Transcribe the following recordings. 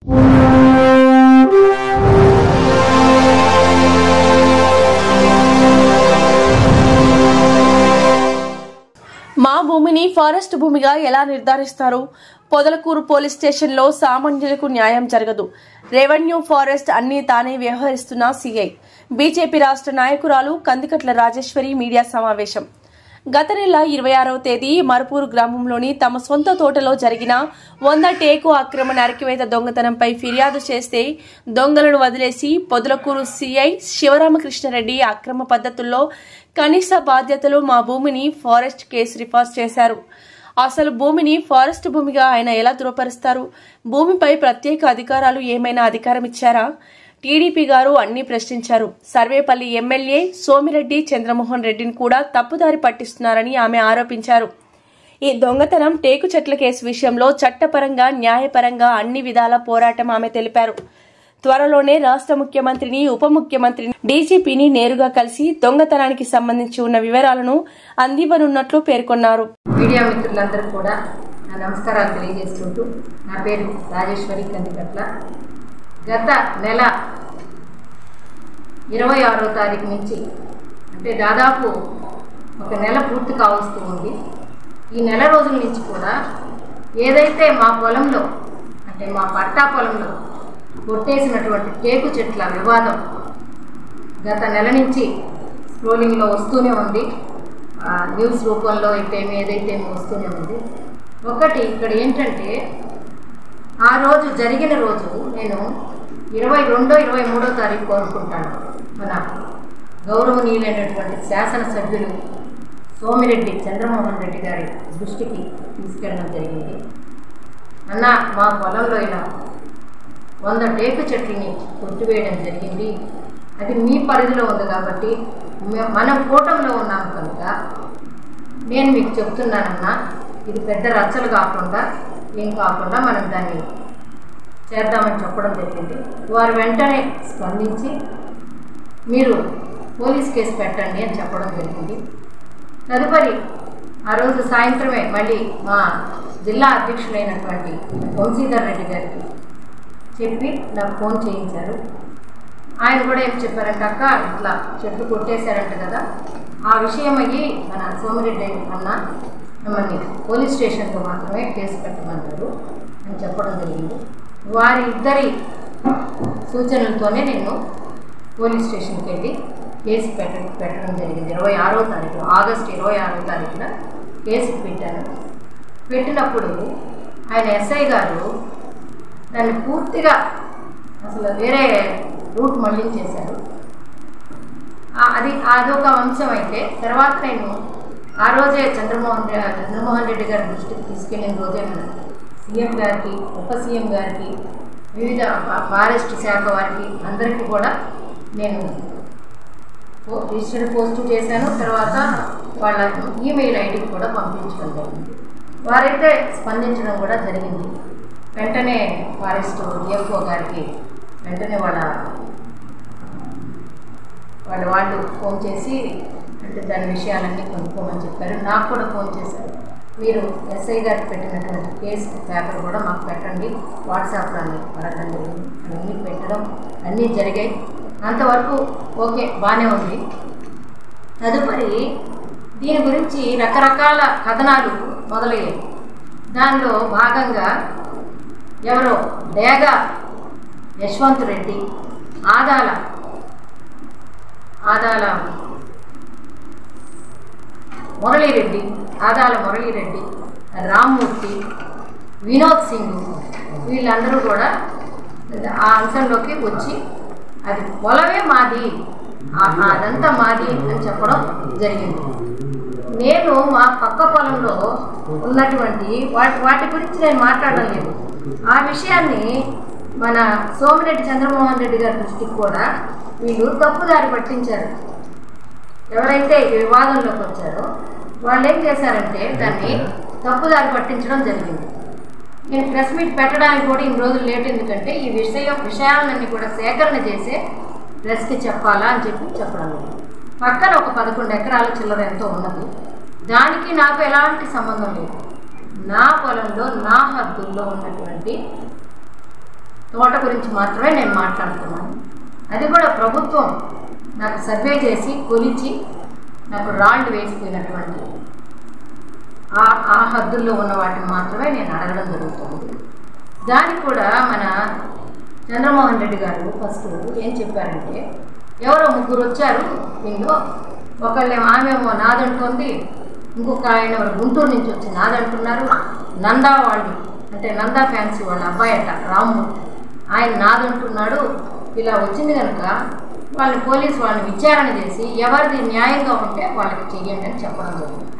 మా భూమిని ఫారెస్ట్ భూమిగా ఎలా నిర్ధారిస్తారు? పొదలకూరు పోలీస్ స్టేషన్లో సామాన్యులకు న్యాయం జరగదు. రెవెన్యూ ఫారెస్ట్ అన్ని తానే వ్యవహరిస్తున్న సీఐ. బీజేపీ రాష్ట్ర నాయకురాలు కందికట్ల రాజేశ్వరి మీడియా సమావేశం. గత నెల 26వ తేదీ మరుపూరు గ్రామంలోని తమ సొంత తోటలో జరిగిన 100 టేకు అక్రమ నరికివేత దొంగతనంపై ఫిర్యాదు చేస్తే దొంగలను వదిలేసి పొదలకూరు సీఐ శివరామకృష్ణారెడ్డి అక్రమ పద్ధతుల్లో కనీస బాధ్యతలు మా భూమిని ఫారెస్ట్ కేసు రిఫర్ చేశారు. అసలు భూమిని ఫారెస్ట్ భూమిగా ఆయన ఎలా ధృవపరుస్తారు? భూమిపై ప్రత్యేక అధికారాలు ఏమైనా అధికారం ఇచ్చారా? టీడీపీ గారు అన్ని ప్రశ్నించారు. సర్వేపల్లి ఎమ్మెల్యే సోమిరెడ్డి చంద్రమోహన్ రెడ్డిని కూడా తప్పుదారి పట్టిస్తున్నారని ఆమె ఆరోపించారు. ఈ దొంగతనం టేకు చెట్ల కేసు విషయంలో చట్టపరంగా న్యాయపరంగా అన్ని విధాల పోరాటం ఆమె తెలిపారు. త్వరలోనే రాష్ట్ర ముఖ్యమంత్రిని, ఉప ముఖ్యమంత్రిని, డీజీపీని నేరుగా కలిసి దొంగతనానికి సంబంధించి ఉన్న వివరాలను అందివ్వనున్నట్లు పేర్కొన్నారు. మీడియా మిత్రులందరూ కూడా నా నమస్కారాలు తెలియజేసుకుంటూ, నా పేరు రాజేశ్వరి కందికట్ల. గత నెల 26వ తారీఖు నుంచి అంటే దాదాపు ఒక నెల పూర్తి కావస్తూ ఉంది. ఈ నెల రోజుల నుంచి కూడా ఏదైతే మా పొలంలో అంటే మా పట్టా పొలంలో కొట్టేసినటువంటి టేకు చెట్ల వివాదం గత నెల నుంచి స్క్రోలింగ్లో వస్తూనే ఉంది. న్యూస్ రూపంలో ఏదైతే వస్తూనే ఉంది. ఒకటి ఇక్కడ ఏంటంటే ఆ రోజు జరిగిన రోజు నేను 22-23వ తారీఖు అనుకుంటాను మన గౌరవనీయులైనటువంటి శాసనసభ్యులు సోమిరెడ్డి చంద్రమోహన్ రెడ్డి గారి దృష్టికి తీసుకెళ్ళడం జరిగింది. అన్న, మా పొలంలో ఇలా 100 టేకు చెట్లని కొట్టివేయడం జరిగింది. అది మీ పరిధిలో ఉంది కాబట్టి మనం కూటమిలో ఉన్నాం కనుక నేను మీకు చెప్తున్నానన్నా, ఇది పెద్ద రచ్చలు కాకుండా ఏం కాకుండా మనం దాన్ని చేద్దామని చెప్పడం జరిగింది. వారు వెంటనే స్పందించి మీరు పోలీస్ కేసు పెట్టండి అని చెప్పడం జరిగింది. తదుపరి ఆ రోజు సాయంత్రమే మళ్ళీ మా జిల్లా అధ్యక్షులైనటువంటి వంశీధర్ రెడ్డి గారికి చెప్పి నాకు ఫోన్ చేయించారు. ఆయన కూడా ఏం చెప్పారంటే, అక్క ఇట్లా చెట్లు కొట్టేశారంట కదా, ఆ విషయం అయ్యి మన సోమిరెడ్డి అన్న మమ్మల్ని పోలీస్ స్టేషన్లో మాత్రమే కేసు పెట్టమన్నారు అని చెప్పడం జరిగింది. వారి ఇద్దరి సూచనలతోనే నేను పోలీస్ స్టేషన్కి వెళ్ళి కేసు పెట్టడం జరిగింది. 26వ తారీఖు ఆగస్టు 26వ తారీఖున కేసు పెట్టాను. పెట్టినప్పుడు ఆయన ఎస్ఐ గారు దాన్ని పూర్తిగా అసలు వేరే రూట్ మళ్ళించేశారు. అదొక అంశం. అయితే తర్వాత నేను ఆ రోజే చంద్రమోహన్ రెడ్డి గారి దృష్టికి తీసుకెళ్ళిన రోజే సీఎం గారికి, ఉప సీఎం గారికి, వివిధ ఫారెస్ట్ శాఖ వారికి అందరికీ కూడా నేను రిజిస్టర్డ్ పోస్ట్ చేశాను. తర్వాత వాళ్ళ ఈమెయిల్ ఐడికి కూడా పంపించడం జరిగింది. వారైతే స్పందించడం కూడా జరిగింది. వెంటనే ఫారెస్ట్ డిఎఫ్ఓ గారికి వెంటనే వాళ్ళు ఫోన్ చేసి అంటే దాని విషయాలన్నీ కొనుక్కోమని చెప్పారు. నాకు కూడా ఫోన్ చేశారు, మీరు ఎస్ఐ గారికి పెట్టినటువంటి కేసు పేపర్ కూడా మాకు పెట్టండి, వాట్సాప్లో అడగడం జరిగింది. అన్నీ పెట్టడం అన్నీ జరిగాయి. అంతవరకు ఓకే, బాగానే ఉంది. తదుపరి దీని గురించి రకరకాల కథనాలు మొదలయ్యాయి. దానిలో భాగంగా ఎవరో డేగా యశ్వంత్ రెడ్డి, ఆదాల మురళీరెడ్డి, రామ్మూర్తి, వినోద్ సింగ్ వీళ్ళందరూ కూడా ఆ అంశంలోకి వచ్చి అది పొలమే మాది, అదంతా మాది అని చెప్పడం జరిగింది. నేను మా పక్క పొలంలో ఉన్నటువంటి వాటి గురించి నేను మాట్లాడడం లేదు. ఆ విషయాన్ని మన సోమిరెడ్డి చంద్రమోహన్ రెడ్డి గారి దృష్టికి కూడా వీళ్ళు తప్పుదారి పట్టించారు. ఎవరైతే ఈ వివాదంలోకి వచ్చారో వాళ్ళు ఏం చేశారంటే దాన్ని తప్పుదారి పట్టించడం జరిగింది. నేను ప్రెస్ మీట్ పెట్టడానికి కూడా ఇన్ని రోజులు లేట్, ఎందుకంటే ఈ విషయాలన్నీ కూడా సేకరణ చేసే ప్రెస్కి చెప్పాలా అని చెప్పడం లేదు. పక్కన ఒక 11 ఎకరాల చిల్లర ఎంతో ఉన్నది. దానికి నాకు ఎలాంటి సంబంధం లేదు. నా పొలంలో నా హద్దుల్లో ఉన్నటువంటి తోట గురించి మాత్రమే నేను మాట్లాడుతున్నాను. అది కూడా ప్రభుత్వం నాకు సర్వే చేసి కొలిచి నాకు రాళ్ళు వేసిపోయినటువంటి ఆ హద్దుల్లో ఉన్న వాటిని మాత్రమే నేను అడగడం జరుగుతుంది. దానికి కూడా మన చంద్రమోహన్ రెడ్డి గారు ఫస్ట్ ఏం చెప్పారంటే, ఎవరో ముగ్గురు వచ్చారు దీనిలో, ఒకళ్ళేమో ఆమెమో నాదంటుంది, ఇంకొక ఆయన గుంటూరు నుంచి వచ్చి నాదంటున్నారు, నందా వాళ్ళు అంటే నందా ఫ్యాన్సీ వాళ్ళ అబ్బాయి అట రాము, ఆయన నాదంటున్నాడు. ఇలా వచ్చింది కనుక వాళ్ళని పోలీసు వాళ్ళని విచారణ చేసి ఎవరిది న్యాయంగా ఉంటే వాళ్ళకి చెయ్యండి అని చెప్పడం జరిగింది.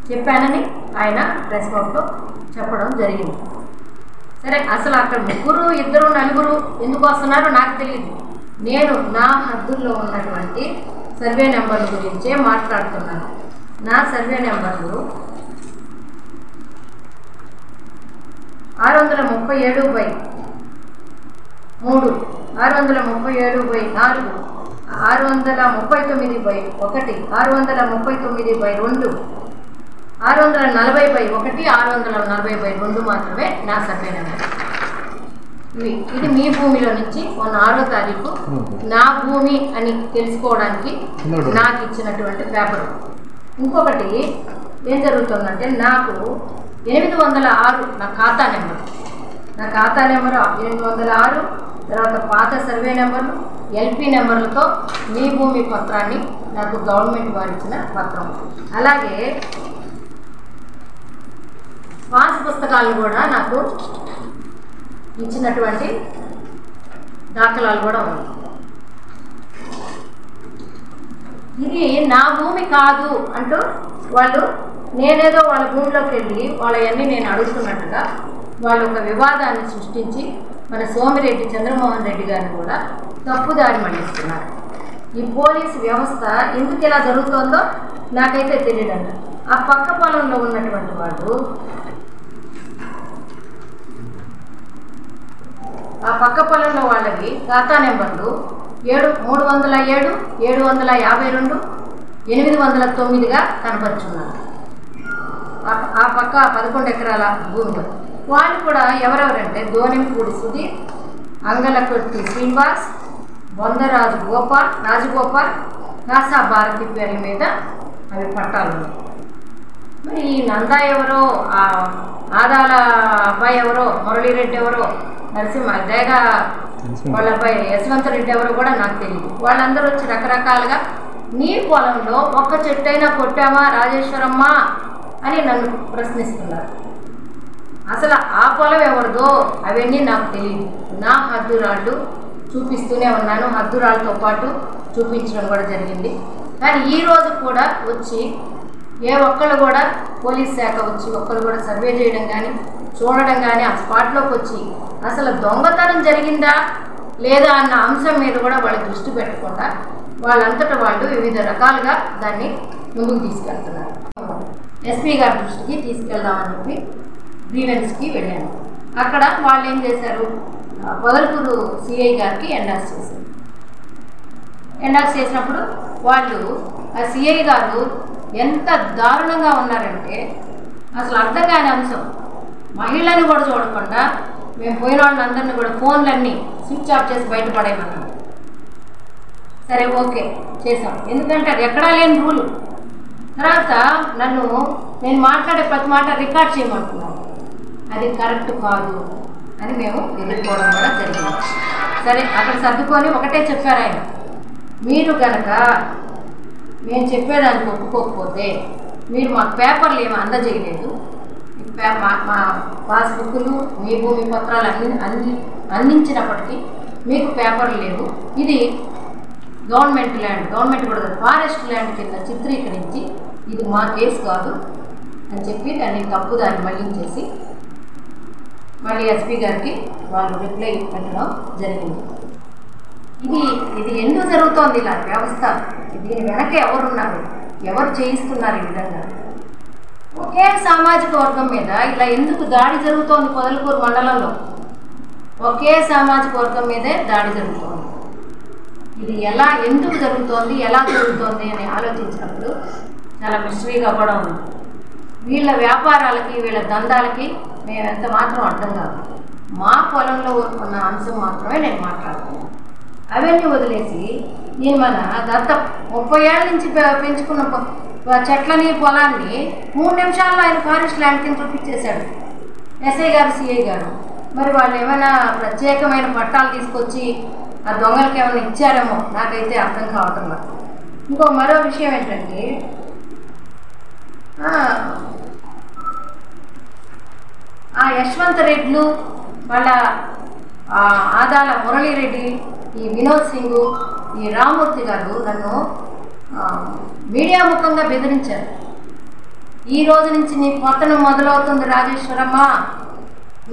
చెప్పానని ఆయన ప్రెస్ నోట్లో చెప్పడం జరిగింది. సరే, అసలు అక్కడ ముగ్గురు, ఇద్దరు, నలుగురు ఎందుకు వస్తున్నారో నాకు తెలియదు. నేను నా హద్దుల్లో ఉన్నటువంటి సర్వే నెంబర్ల గురించే మాట్లాడుతున్నాను. నా సర్వే నెంబర్లు 637/3, 637/4, 639/1, 639/2, 640/1, 640/2 మాత్రమే నా సర్వే నెంబర్. ఇది మీ భూమిలో నుంచి 4వ తారీఖు నా భూమి అని తెలుసుకోవడానికి నాకు ఇచ్చినటువంటి పేపర్. ఇంకొకటి ఏం జరుగుతుందంటే, నాకు 806 నా ఖాతా నెంబర్ 806, తర్వాత పాత సర్వే నెంబర్లు, ఎల్పి నెంబర్లతో మీ భూమి పత్రాన్ని నాకు గవర్నమెంట్ వారు ఇచ్చిన పత్రం. అలాగే పాస్ పుస్తకాలు కూడా నాకు ఇచ్చినటువంటి దాఖలాలు కూడా ఉన్నాయి. ఇది నా భూమి కాదు అంటూ వాళ్ళు, నేనేదో వాళ్ళ భూమిలోకి వెళ్ళి వాళ్ళవన్నీ నేను అడుగుతున్నట్టుగా వాళ్ళు ఒక వివాదాన్ని సృష్టించి మన సోమిరెడ్డి చంద్రమోహన్ రెడ్డి గారిని కూడా తప్పుదారి మళ్లిస్తున్నారు. ఈ పోలీసు వ్యవస్థ ఎందుకు ఇలా జరుగుతుందో నాకైతే తెలియదండి. ఆ పక్క పొలంలో ఉన్నటువంటి వాళ్ళు, ఆ పక్క పొలంలో వాళ్ళకి ఖాతా నెంబర్లు 307, 752, 809గా కనపరుచున్నారు. ఆ పక్క 11 ఎకరాల భూమిలో వాళ్ళు కూడా ఎవరెవరంటే, దోనెంపూడి సుధీర్, అంగలకొట్టి శ్రీనివాస్, బొందరాజు రాజగోపాల్, కాసా భారతి పేర్ల మీద అవి పట్టాలు. మరి ఈ నందా ఎవరో, ఆ ఆదాల అబ్బాయి ఎవరో, మురళీరెడ్డి ఎవరో, దేగా వాళ్ళ అబ్బాయి యశ్వంత్ రెడ్డి ఎవరో కూడా నాకు తెలియదు. వాళ్ళందరూ వచ్చి రకరకాలుగా నీ పొలంలో ఒక్క చెట్టైనా కొట్టామా రాజేశ్వరమ్మ అని నన్ను ప్రశ్నిస్తున్నారు. అసలు ఆ పొలం ఎవరిదో అవన్నీ నాకు తెలియదు. నా హద్దురాళ్ళు చూపిస్తూనే ఉన్నాను, హద్దురాళ్ళతో పాటు చూపించడం కూడా జరిగింది. కానీ ఈరోజు కూడా వచ్చి ఏ ఒక్కళ్ళు కూడా పోలీస్ శాఖ వచ్చి ఒక్కళ్ళు కూడా సర్వే చేయడం కానీ చూడడం కానీ, ఆ స్పాట్లోకి వచ్చి అసలు దొంగతనం జరిగిందా లేదా అన్న అంశం మీద కూడా వాళ్ళు దృష్టి పెట్టకుండా వాళ్ళంతటా వాళ్ళు వివిధ రకాలుగా దాన్ని ముందుకు తీసుకెళ్తున్నారు. ఎస్పీ గారి దృష్టికి తీసుకెళ్దామని చెప్పి గ్రీవెన్స్కి వెళ్ళాను. అక్కడ వాళ్ళు ఏం చేశారు, పొదలకూరు సిఐ గారికి ఎండార్స్ చేశారు. ఎండార్స్ చేసినప్పుడు వాళ్ళు, ఆ సిఐ గారు ఎంత దారుణంగా ఉన్నారంటే అసలు అర్థం కాని అంశం, మహిళని కూడా చూడకుండా మేము పోయిన వాళ్ళందరినీ కూడా ఫోన్లన్నీ స్విచ్ ఆఫ్ చేసి బయటపడేయమన్నాం. సరే, ఓకే చేసాం, ఎందుకంటే అది ఎక్కడా లేని రూలు. తర్వాత నేను మాట్లాడే ప్రతి మాట రికార్డ్ చేయమంటున్నాను. అది కరెక్ట్ కాదు అని మేము ఎదుర్కోవడం కూడా జరిగింది. సరే, అక్కడ సర్దుకొని ఒకటే చెప్పారు ఆయన, మీరు కనుక మేము చెప్పేదానికి ఒప్పుకోకపోతే మీరు మాకు పేపర్లు ఏమీ అందజేయలేదు, మా పాస్బుక్లు మీ భూమి పత్రాలు అందించినప్పటికీ మీకు పేపర్లు లేవు, ఇది గవర్నమెంట్ ల్యాండ్, గవర్నమెంట్ కూడా ఫారెస్ట్ ల్యాండ్ కింద చిత్రీకరించి ఇది మా కేసు కాదు అని చెప్పి దాన్ని తప్పుదారి మళ్లించేసి మళ్ళీ ఎస్పీ గారికి వాళ్ళు రిప్లై పెట్టడం జరిగింది. ఇది ఎందుకు జరుగుతోంది ఇలా వ్యవస్థ? దీని వెనక ఎవరున్నారు, ఎవరు చేయిస్తున్నారు ఈ విధంగా? ఒకే సామాజిక వర్గం మీద ఇలా ఎందుకు దాడి జరుగుతోంది? పొదలకూరు మండలంలో ఒకే సామాజిక వర్గం మీదే దాడి జరుగుతోంది. ఇది ఎందుకు జరుగుతోంది, ఎలా జరుగుతోంది అని ఆలోచించినప్పుడు చాలా మిస్టరీగా కూడా ఉంది. వీళ్ళ వ్యాపారాలకి, వీళ్ళ దందాలకి మేము ఎంత మాత్రం అర్థం కాదు. మా పొలంలో ఉన్న అంశం మాత్రమే నేను మాట్లాడుతున్నాను. అవన్నీ వదిలేసి నేను మన గత 30 ఏళ్ళ నుంచి పెంచుకున్న చెట్లని పొలాన్ని 3 నిమిషాల్లో ఆయన ఫారెస్ట్ ల్యాండ్ కింద చూపించేశాడు ఎస్ఐ గారు, సిఐ గారు. మరి వాళ్ళు ఏమైనా ప్రత్యేకమైన పట్టాలు తీసుకొచ్చి ఆ దొంగలకి ఏమైనా ఇచ్చారేమో నాకైతే అర్థం కావటం లేదు. మరో విషయం ఏంటంటే ఆ యశ్వంత్ రెడ్లు వాళ్ళ ఆదాల మురళీరెడ్డి, ఈ వినోద్ సింగ్, ఈ రామ్మూర్తి గారు నన్ను మీడియా ముఖంగా బెదిరించారు. ఈ రోజు నుంచి నీ పతనం మొదలవుతుంది రాజేశ్వరమ్మ,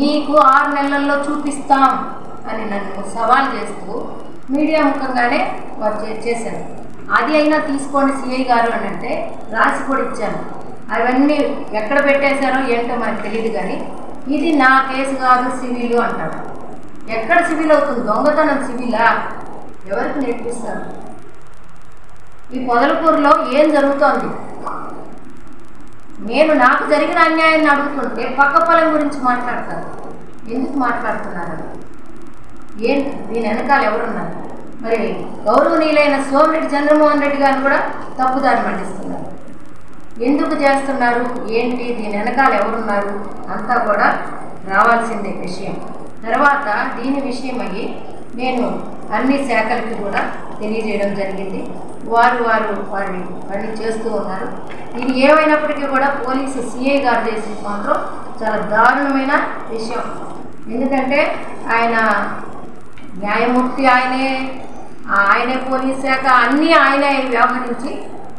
నీకు 6 నెలల్లో చూపిస్తాం అని నన్ను సవాల్ చేస్తూ మీడియా ముఖంగానే చేశాను. అది అయినా తీసుకోండి సిఐ గారు అని అంటే రాసి కూడా ఇచ్చాను. అవన్నీ ఎక్కడ పెట్టేశారో ఏంటో మనకు తెలియదు, కానీ ఇది నా కేసు కాదు, సివిల్ అంటారు. ఎక్కడ సివిల్ అవుతుంది? దొంగతనం సివిలా? ఎవరికి నేర్పిస్తారు? ఈ పొదలకూరులో ఏం జరుగుతోంది? నేను నాకు జరిగిన అన్యాయాన్ని అడుగుతుంటే పక్క పొలం గురించి మాట్లాడతారు. ఎందుకు మాట్లాడుతున్నారు? ఏంటి దీని వెనకాల ఎవరున్నారు? మరి గౌరవనీయులైన సోమిరెడ్డి చంద్రమోహన్ రెడ్డి గారు కూడా తప్పుదారి మళ్లిస్తున్నారు. ఎందుకు చేస్తున్నారు? ఏంటి దీని వెనకాల ఎవరున్నారు? అంతా కూడా రావాల్సిందే విషయం. తర్వాత దీని విషయమయ్యి నేను అన్ని శాఖలకి కూడా తెలియజేయడం జరిగింది. వారిని చేస్తూ ఉన్నారు. ఇది ఏమైనప్పటికీ కూడా పోలీసు సిఐ గారు చేసి మాత్రం చాలా దారుణమైన విషయం. ఎందుకంటే ఆయన న్యాయమూర్తి, ఆయనే పోలీస్ శాఖ, అన్నీ ఆయనే వ్యవహరించి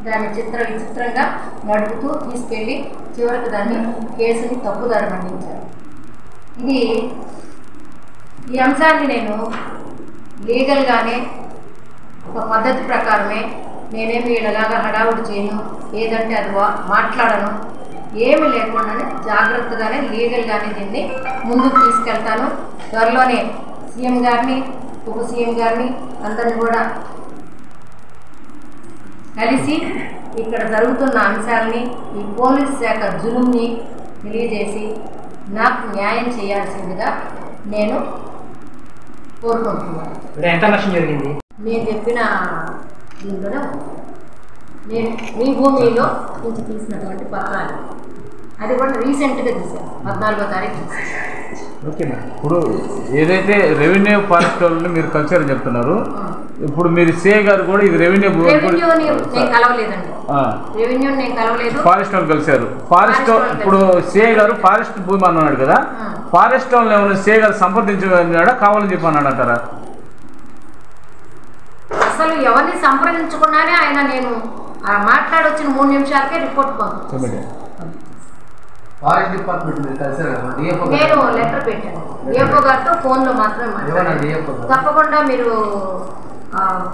దాన్ని విచిత్రంగా నడుపుతూ తీసుకెళ్ళి చివరికి దాన్ని కేసుని తప్పుదారి మళ్లించారు. ఈ అంశాన్ని నేను లీగల్గానే ఒక పద్ధతి ప్రకారమే, నేనేమి వీళ్ళలాగా హడావుడి చేయను, ఏదంటే అది మాట్లాడను, ఏమి లేకుండానే జాగ్రత్తగానే లీగల్గానే దీన్ని ముందుకు తీసుకెళ్తాను. త్వరలోనే సీఎం గారిని, ఉప సీఎం గారిని అందరిని కూడా కలిసి ఇక్కడ జరుగుతున్న అంశాలని, ఈ పోలీస్ శాఖ జులుంని తెలియజేసి నాకు న్యాయం చేయాల్సిందిగా నేను కోరుకుంటున్నాను. ఎంత నష్టం జరిగింది? నేను చెప్పిన దీంట్లోనే నేను మీ భూమిలో నుంచి తీసినటువంటి పత్రాలు, అది కూడా రీసెంట్గా తీశాను, 14వ తారీఖు తీసాను. Okay madam. ఇప్పుడు ఏదైతే రెవెన్యూ ఫారెస్ట్ వాళ్ళని మీరు కల్చర్ చెప్తున్నారు, ఇప్పుడు మీరు సిఐ గారు కూడా ఇది రెవెన్యూ నేను కలవలేదండి, రెవెన్యూ నేను కలవలేదు, ఫారెస్ట్ వాళ్ళు కలిశారు. ఫారెస్ట్ ఇప్పుడు సిఐ గారు ఫారెస్ట్ భూమి అన్నాడు కదా, ఫారెస్ట్ వాళ్ళని ఏమైనా సిఐ గారు సంప్రదించాడా, కావాలని చెప్పి అన్నాడు అంటారా? అసలు ఎవరిని సంప్రదించకుండానే ఆయన నేను మాట్లాడొచ్చిన 3 నిమిషాలకే రిపోర్ట్ పంపించాను. ఫారెస్ట్ డిపార్ట్మెంట్ నేను లెటర్ పెట్టాను డిఎఫ్ఓ గారితో ఫోన్లో మాత్రమే మాట్లాడాను. తప్పకుండా మీరు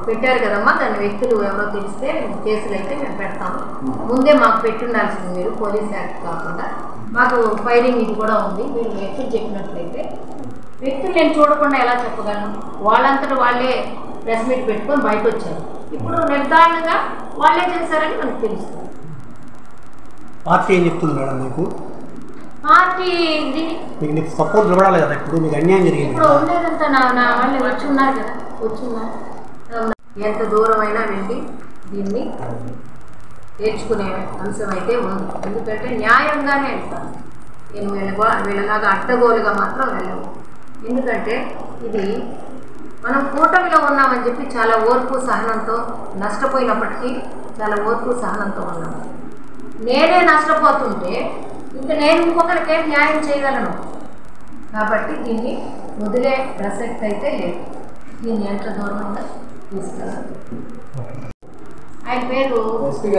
పెట్టారు కదమ్మా, దాని వ్యక్తులు ఎవరో తెలిస్తే కేసులు అయితే మేము పెడతాము. ముందే మాకు పెట్టుండాల్సింది మీరు, పోలీస్ యాక్ట్ కాకుండా మాకు ఫైరింగ్ ఇది కూడా ఉంది. మీరు వ్యక్తులు చెప్పినట్లయితే వ్యక్తులు నేను చూడకుండా ఎలా చెప్పగలను? వాళ్ళంతటా వాళ్ళే ప్రెస్ మీట్ పెట్టుకొని బయట వచ్చారు. ఇప్పుడు నిర్ధారణగా వాళ్ళే చేశారని మనకు తెలుస్తుంది. పార్టీ ఏం చెప్తుంది మేడం మీకు? పార్టీ మీకు సపోర్ట్ ఇవ్వడాలి కదా, ఇప్పుడు మీకు అన్యాయం జరిగింది. ఇప్పుడు ఉండేదంతా నా వాళ్ళు వచ్చి ఉన్నారు కదా, ఎంత దూరమైనా వెళ్ళి దీన్ని నేర్చుకునే అంశం అయితే ఉంది. ఎందుకంటే న్యాయంగానే వెళ్తాను నేను, వీళ్ళలాగా అడ్డగోలుగా మాత్రం వెళ్ళను. ఎందుకంటే ఇది మనం కూటమిలో ఉన్నామని చెప్పి చాలా ఓర్పు సహనంతో, నష్టపోయినప్పటికీ చాలా ఓర్పు సహనంతో ఉన్నాము. నేనే నష్టపోతుంటే ఇంకా నేను ఇంకొకరికి న్యాయం చేయగలను. కాబట్టి దీన్ని వదిలే ప్రసక్తి అయితే లేదు. దీన్ని ఎంత దూరంగా తీసుకెళ్ళాలి. ఆయన పేరు ఎస్పీ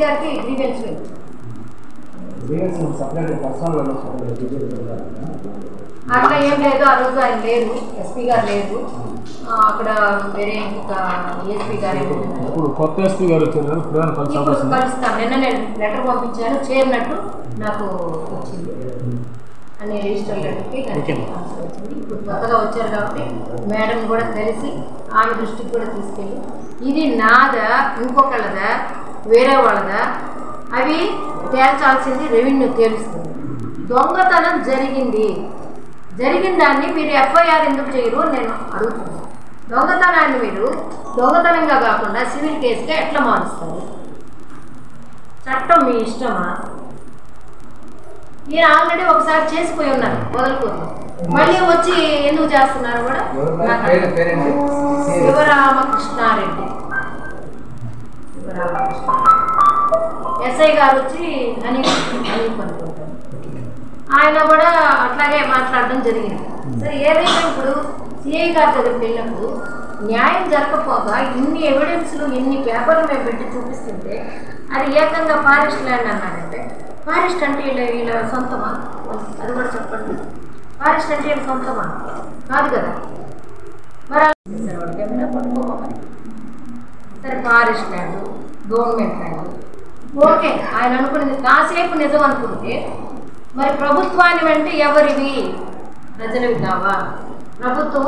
గారికి గ్రీవెన్స్ అట్లా ఏం లేదు. ఆ రోజు ఆయన లేరు, ఎస్పీ గారు లేరు, అక్కడ వేరే ఇంకొక ఏఎస్పీ గారు కొత్త ఎస్పీ గారు కలుస్తాను. నిన్న నేను లెటర్ పంపించాను, చేరినట్టు నాకు వచ్చింది అనే రిజిస్టర్ లెటర్కి వచ్చింది. ఇప్పుడు కొత్తగా వచ్చారు కాబట్టి మేడం కూడా కలిసి ఆమె దృష్టికి కూడా తీసుకెళ్ళి ఇది నాదా ఇంకొకళ్ళదా వేరే వాళ్ళదా అవి తేల్చాల్సింది రెవెన్యూ తేలుస్తుంది. దొంగతనం జరిగింది, జరిగిన దాన్ని మీరు ఎఫ్ఐఆర్ ఎందుకు చేయరు అని నేను అడుగుతున్నాను. దొంగతనాన్ని మీరు దొంగతనంగా కాకుండా సివిల్ కేసుగా ఎట్లా మారుస్తారు? చట్టం మీ ఇష్టమా? ఈయన ఆల్రెడీ ఒకసారి చేసిపోయి ఉన్నారు వదలకూడదు, మళ్ళీ వచ్చి ఎందుకు చేస్తున్నారు కూడా శివరామకృష్ణారెడ్డి ఎస్ఐ గారు వచ్చి హనీఫ్ అనుకుంటారు, ఆయన కూడా అట్లాగే మాట్లాడడం జరిగింది. సరే ఏదైతే ఇప్పుడు సిఐ గారి దగ్గరికి వెళ్ళినప్పుడు న్యాయం జరగకపోగా ఇన్ని ఎవిడెన్స్లు ఇన్ని పేపర్లు మేము పెట్టి చూపిస్తుంటే అది ఏకంగా ఫారెస్ట్ ల్యాండ్ అన్నాడంటే ఫారెస్ట్ అంటే వీళ్ళ సొంతమా? అది కూడా చెప్పండి. ఫారెస్ట్ అంటే వీళ్ళ సొంతమా? కాదు కదా. మరి ఏమైనా పట్టుకోమని సరే forest land government land okay, ఆయన అనుకునేది కాసేపు నిజం అనుకుంటే మరి ప్రభుత్వాన్ని అంటే ఎవరివి? ప్రజలవి కావా? ప్రభుత్వం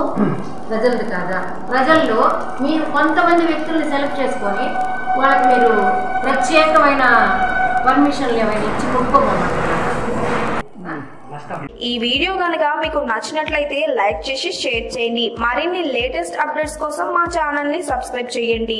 ప్రజలది కాదా? ప్రజల్లో మీరు కొంతమంది వ్యక్తుల్ని సెలెక్ట్ చేసుకొని వాళ్ళకి మీరు ప్రత్యేకమైన పర్మిషన్లు ఏమైనా ఇచ్చి కొట్టుకోబోమంటారు. ఈ వీడియో కనుక మీకు నచ్చినట్లయితే లైక్ చేసి షేర్ చేయండి. మరిన్ని లేటెస్ట్ అప్డేట్స్ కోసం మా ఛానల్ ని సబ్స్క్రైబ్ చేయండి.